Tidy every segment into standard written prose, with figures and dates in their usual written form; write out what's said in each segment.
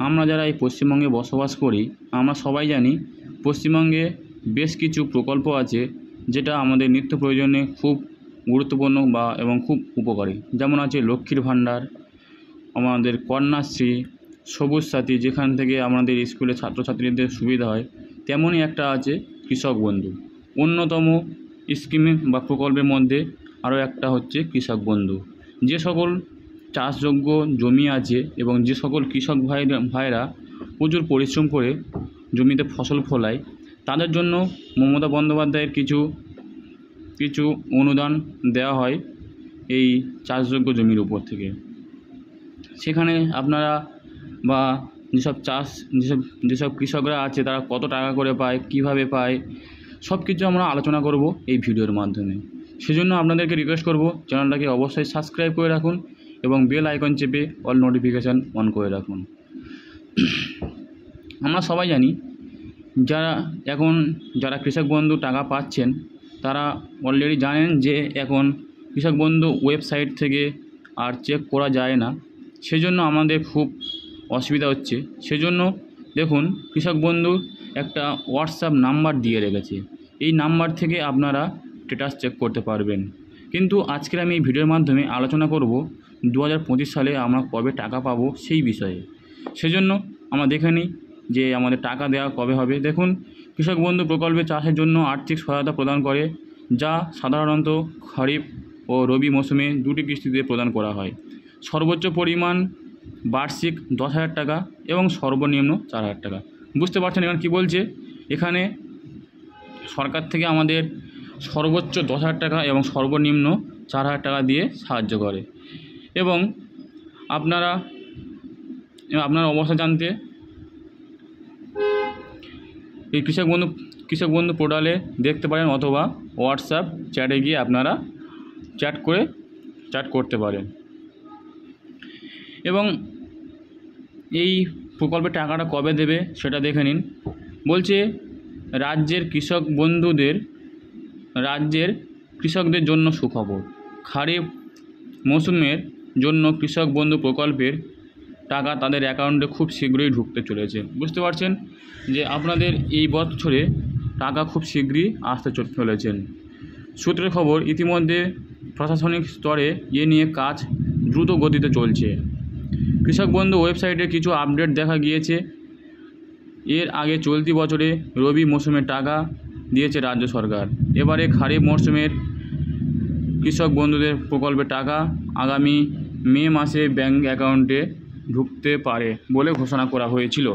আমরা যারা এই পশ্চিমবঙ্গে বসবাস করি আমরা সবাই জানি পশ্চিমবঙ্গে বেশ কিছু প্রকল্প আছে যেটা আমাদের নিত্য প্রয়োজনে খুব গুরুত্বপূর্ণ এবং খুব উপকারী। যেমন আছে লক্ষ্মীর ভাণ্ডার, আমাদের কন্যাশ্রী, সবুজ সাথী, যেখান থেকে আমাদের স্কুলে ছাত্রছাত্রীদের সুবিধা হয়। তেমনই একটা আছে কৃষক বন্ধু। অন্যতম স্কিমে বা প্রকল্পের মধ্যে আরও একটা হচ্ছে কৃষক বন্ধু। যে সকল চাষযোগ্য জমি আছে এবং যে সকল কৃষক ভাইরা প্রচুর পরিশ্রম করে জমিতে ফসল ফলায়, তাদের জন্য মমতা বন্দ্যোপাধ্যায়ের কিছু অনুদান দেওয়া হয় এই চাষযোগ্য জমির উপর থেকে। সেখানে আপনারা বা যেসব কৃষকরা আছে তারা কত টাকা করে পায়, কিভাবে পায়, সব কিছু আমরা আলোচনা করব এই ভিডিওর মাধ্যমে। সেজন্য আপনাদেরকে রিকোয়েস্ট করব চ্যানেলটাকে অবশ্যই সাবস্ক্রাইব করে রাখুন এবং বেল আইকন চেপে অল নোটিফিকেশান অন করে রাখুন। আমরা সবাই জানি যারা কৃষক বন্ধু টাকা পাচ্ছেন তারা অলরেডি জানেন যে এখন কৃষক বন্ধু ওয়েবসাইট থেকে আর চেক করা যায় না। সেজন্য আমাদের খুব অসুবিধা হচ্ছে। সেজন্য দেখুন, কৃষক বন্ধু একটা হোয়াটসঅ্যাপ নাম্বার দিয়ে রেখেছে। এই নাম্বার থেকে আপনারা স্ট্যাটাস চেক করতে পারবেন। কিন্তু আজকের আমি এই ভিডিওর মাধ্যমে আলোচনা করব 2025 সালে আমরা কবে টাকা পাবো সেই বিষয়ে। সেজন্য আমরা দেখে নিই যে আমাদের টাকা দেওয়া কবে হবে। দেখুন, কৃষক বন্ধু প্রকল্পে চাষের জন্য আর্থিক সহায়তা প্রদান করে, যা সাধারণত খরিফ ও রবি মৌসুমে 2টি কিস্তিতে প্রদান করা হয়। সর্বোচ্চ পরিমাণ বার্ষিক 10,000 টাকা এবং সর্বনিম্ন 4,000 টাকা। বুঝতে পারছেন এখানে কী বলছে? এখানে সরকার থেকে আমাদের সর্বোচ্চ 10,000 টাকা এবং সর্বনিম্ন 4,000 টাকা দিয়ে সাহায্য করে। এবং আপনার অবস্থা জানতে এই কৃষক বন্ধু পোর্টালে দেখতে পারেন, অথবা হোয়াটসঅ্যাপ চ্যাটে গিয়ে আপনারা চ্যাট করতে পারেন। এবং এই প্রকল্পের টাকাটা কবে দেবে সেটা দেখে নিন। বলছে রাজ্যের কৃষকদের জন্য সুখবর। খরিফ মৌসুমের জন্য কৃষক বন্ধু প্রকল্পের টাকা তাদের অ্যাকাউন্টে খুব শীঘ্রই ঢুকতে চলেছে। বুঝতে পারছেন যে আপনাদের এই বছরে টাকা খুব শীঘ্রই আসতে চলেছেন। সূত্রের খবর, ইতিমধ্যে প্রশাসনিক স্তরে এ নিয়ে কাজ দ্রুত গতিতে চলছে। কৃষক বন্ধু ওয়েবসাইটে কিছু আপডেট দেখা গিয়েছে। এর আগে চলতি বছরে রবি মৌসুমের টাকা দিয়েছে রাজ্য সরকার। এবারে খরিফ মৌসুমের কৃষক বন্ধুদের প্রকল্পের টাকা আগামী মে মাসে ব্যাংক অ্যাকাউন্টে ঢুকতে পারে বলে ঘোষণা করা হয়েছিল।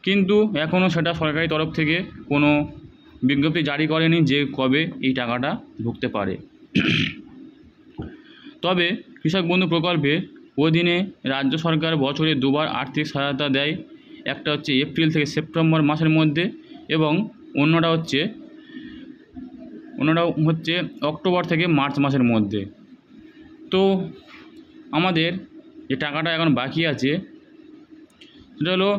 কিন্তু এখনও সেটা সরকারি তরফ থেকে কোনো বিজ্ঞপ্তি জারি করেনি যে কবে এই টাকাটা ঢুকতে পারে। তবে কৃষক বন্ধু প্রকল্পের অধীনে রাজ্য সরকার বছরে দুবার আর্থিক সহায়তা দেয়। একটা হচ্ছে এপ্রিল থেকে সেপ্টেম্বর মাসের মধ্যে এবং অন্যটা হচ্ছে অক্টোবর থেকে মার্চ মাসের মধ্যে। তো আমাদের যে টাকাটা এখন বাকি আছে সেটা হলো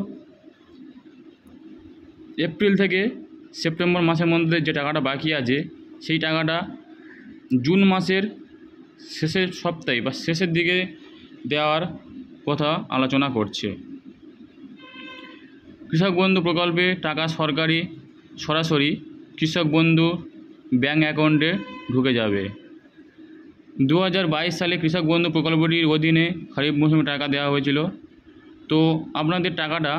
এপ্রিল থেকে সেপ্টেম্বর মাসের মধ্যে যে টাকাটা বাকি আছে সেই টাকাটা জুন মাসের শেষের সপ্তাহে বা শেষের দিকে দেওয়ার কথা আলোচনা করছে। কৃষক বন্ধু প্রকল্পে টাকা সরাসরি কৃষক বন্ধু ব্যাংক অ্যাকাউন্টে ঢুকে যাবে। 2022 সালে কৃষক বন্ধু প্রকল্পটির অধীনে খরিফ মৌসুমে টাকা দেওয়া হয়েছিল। তো আপনাদের টাকাটা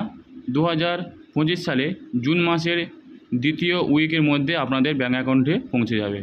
2025 সালে জুন মাসের দ্বিতীয় উইকের মধ্যে আপনাদের ব্যাংক অ্যাকাউন্টে পৌঁছে যাবে।